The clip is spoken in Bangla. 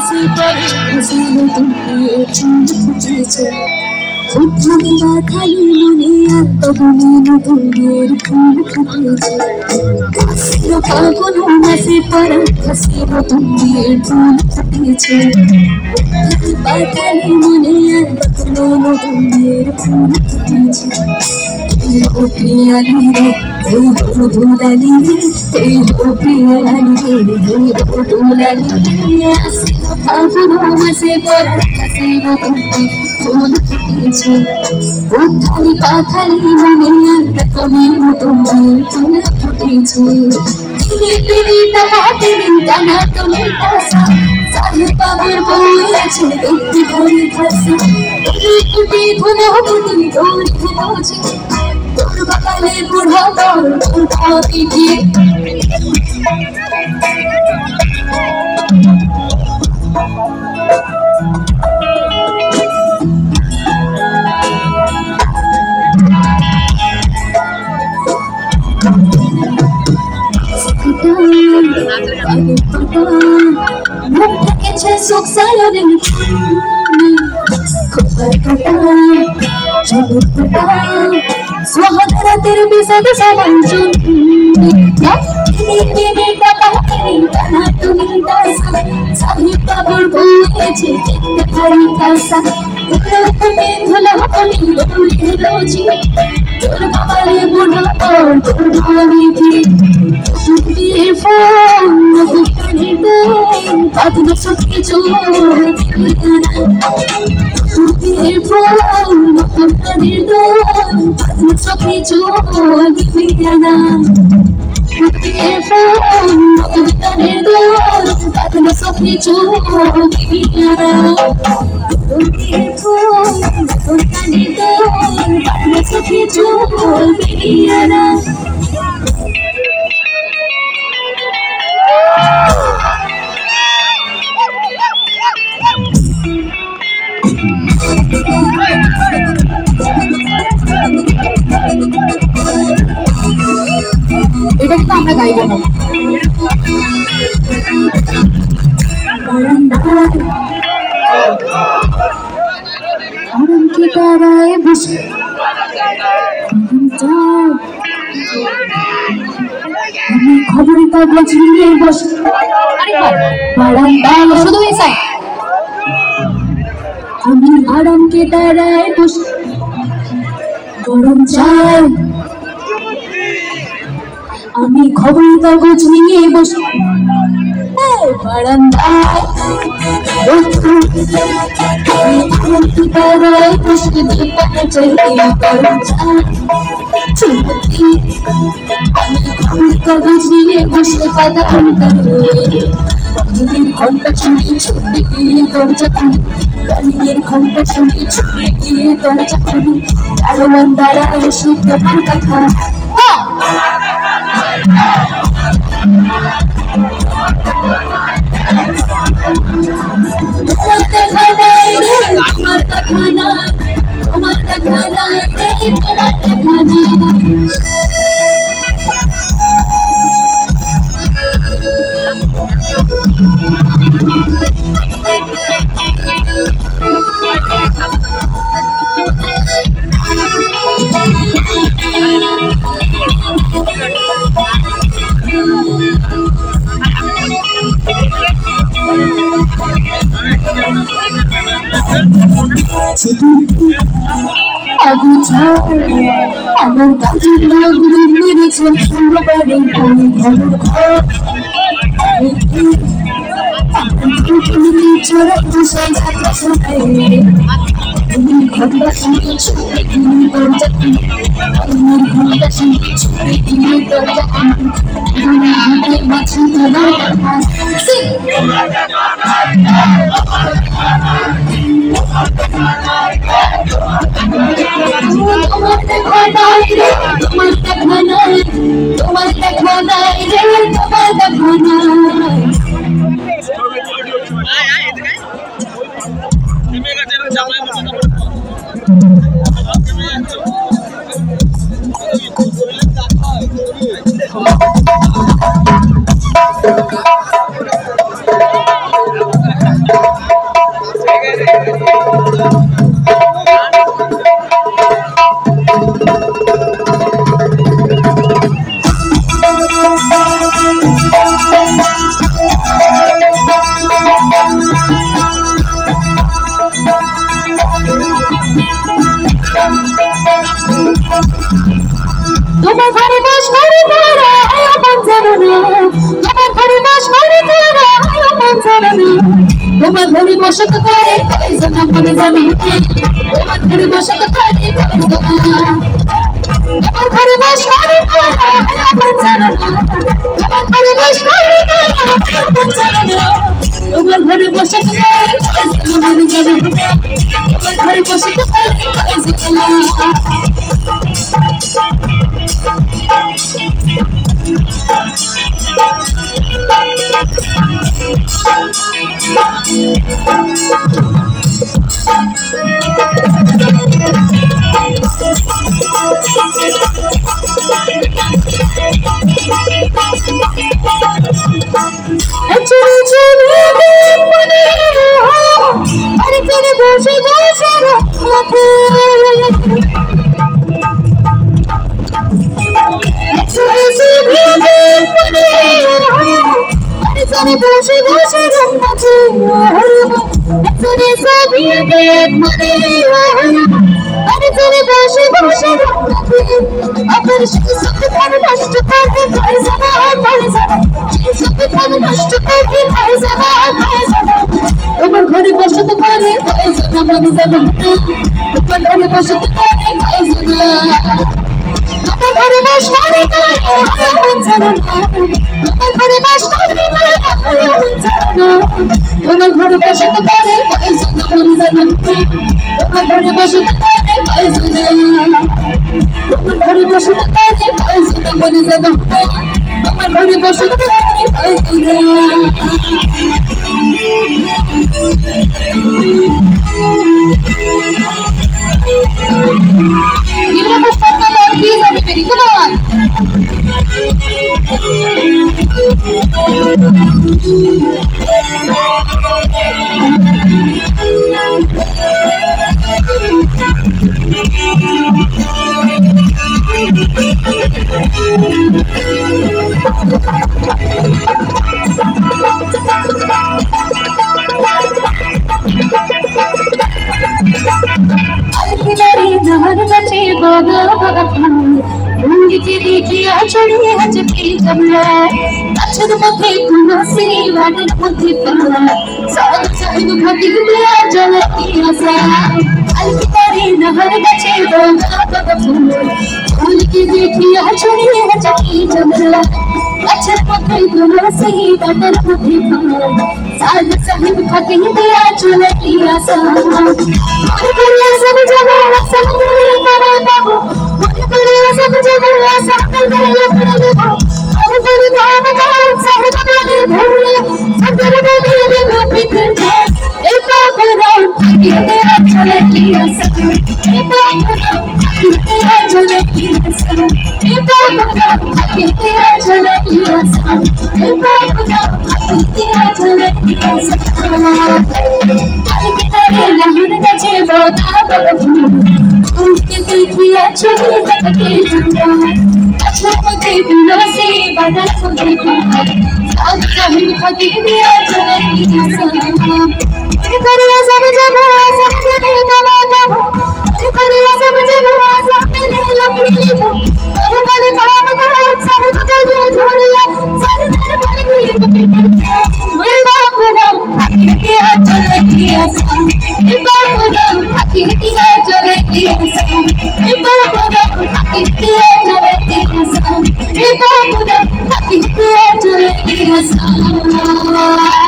মাসে পরে হাসিলে তুমি চুল ফুটেছে উঠানে বা খালি মনে আর তবুনি নতুনের ফুল ফুটেছে ফাগুন মাসে পরে হাসিলে তুমি চুল ফুটেছে উঠানে বা খালি মনে আর তবুনি নতুনের ফুল ফুটেছে ओ प्रियाली रे ओ दुलाली रे ओ प्रियाली रे ओ दुलाली रे फागुन मासे पर हसीनो तुमको फूल फुटेছে उठाली पाखाली मने तकमी तुमको फूल फुटेছে तेरी टाना तुम्हें तासा साहे पावर बोलेছে দেখতে ভরে খাসা তুমি ধুলো তুমি দৌড় খেলোছে তোর বাগানে বুড়া দল উঠাবি দিয়ে মুখ থেকেছে সুখ সায়নের খবর কাটা চোখ কাটা সোহাগরা তেরে বিসদ সামঞ্জন তিনি টাকা টানা তুমি দাসা সাহি পাবর বলেছে দেখতে ভারী কাসা তুমি ভুলো তুমি দৌড়ে রোজি তোর বাবারে বুড়া তোর ভাবি কি তুমি ফোন মুখে দে বাদ না সত্যি চোখ তুমি ফোন মুখে দে সত্যি চোখ দিবিনা তুমি ফোন মুখে দে বাদ না সত্যি চোখ দিবিনা তুমি ফোন মুখে দে বাদ না সত্যি চোখ দিবিনা এটা কিন্তু আমরা গাইব না আরাম কি তারায় বসে আমি খবরের কাগজ নিয়ে বসে শুধু আমি আরাম কে তারায় বসে গরম চাই আমি খবরের কাগজ নিয়ে বসে বারান্দায় কাগজ নিয়ে বসে পাতা ঘন্টা শুনে ছুটে গিয়ে দরজা খুলি গাড়ির ঘন্টা শুনে ছুটে গিয়ে দরজা খুলি দারোয়ান দাঁড়ায় শুদ্ধ কথা আমার কাজের লোকগুলো মেরেছে বাড়ি ঘন্টা শুনে ছুটে গিয়ে দরজা খুলি ঘন্টা শুনে ছুটে গিয়ে দরজা খুলি মাঝে তোমার দেখা নাই রে তোমার দেখা নাই তোমার দেখা নাই রে তোমার দেখা নাই তোমার ঘরে বাস করে তারা আপন জানো না, তোমার ঘরে বাস করে তারা আপন জানো না, তোমার ঘরে বসে তো করে কয়জন আপন জানো, তোমার ঘরে বসে তো করে কয়জন, তোমার ঘরে বাস করে তারা আপন জানো না, তোমার ঘরে বাস করে তারা আপন জানো না, তোমার ঘরে বসে তো করে কয়জন আপন জানো, তোমার ঘরে বসে তো করে কয়জন। বসে বসে রঙাতে তোরে সবই দেখ মনে আরে তোরে বসে বসে রঙাতে আবার সুখ প্রাণ নষ্ট করতে পারে যাবা পারে যাবা সুখ প্রাণ নষ্ট করতে পারে যাবা পারে যাবা তোমার ঘরে বসে তো পারে পারে যাবা পারে যাবা তোমার ঘরে বসে তো পারে পারে যাবা তোমার ঘরে বাস করে তারা আপন জানো না, তোমার ঘরে বাস করে তারা আপন জানো না, তোমার ঘরে বসে তো করে কয়জন আপন জানো, তোমার ঘরে বসে তো করে কয়জন, তোমার ঘরে বসে তো করে কয়জন আপন জানো, তোমার ঘরে বসে তো করে কয়জন। Give it up for my Lord, please, everybody. Come on. देखिया चढ़िए हजकी जमला अक्षर मथे कुनसी वाडन मथे पमला साग साग घटी दिया जलती आसा अलकी तारी नहर बचे बोगा बगा फूल की देखिया चढ़िए हजकी जमला अक्षर मथे कुनसी वाडन मथे पमला साग साग घटी दिया जलती आसा मोर करिया सब जगह सब मेरा बाबू सब जगह सब गया पड़े अब बड़ी गांव में सब जगह भूले सब जगह मेरे गोपी थे एक बार ये तेरा चले किया सब एक बार तेरा चले किया सब एक बार ये तेरा चले किया सब एक बार तेरा चले किया सब अलग तेरे लहर बचे बोधा बगू उनके देखिया चली तकके जंगा अच्छा मते बिनोसी बदल को देखा साथ कहीं खदी दिया चले की सलाम करिया सब जगह सब जगह कला कहो करिया सब जगह सब जगह लपड़ी लो और बड़े काम करो सब जगह झोलिया सब जगह बड़ी मैं बाप नाम के चले की सलाम मैं बाप नाम के चले की सलाम मैं बाप नाम के चले की सलाम मैं बाप नाम के चले की सलाम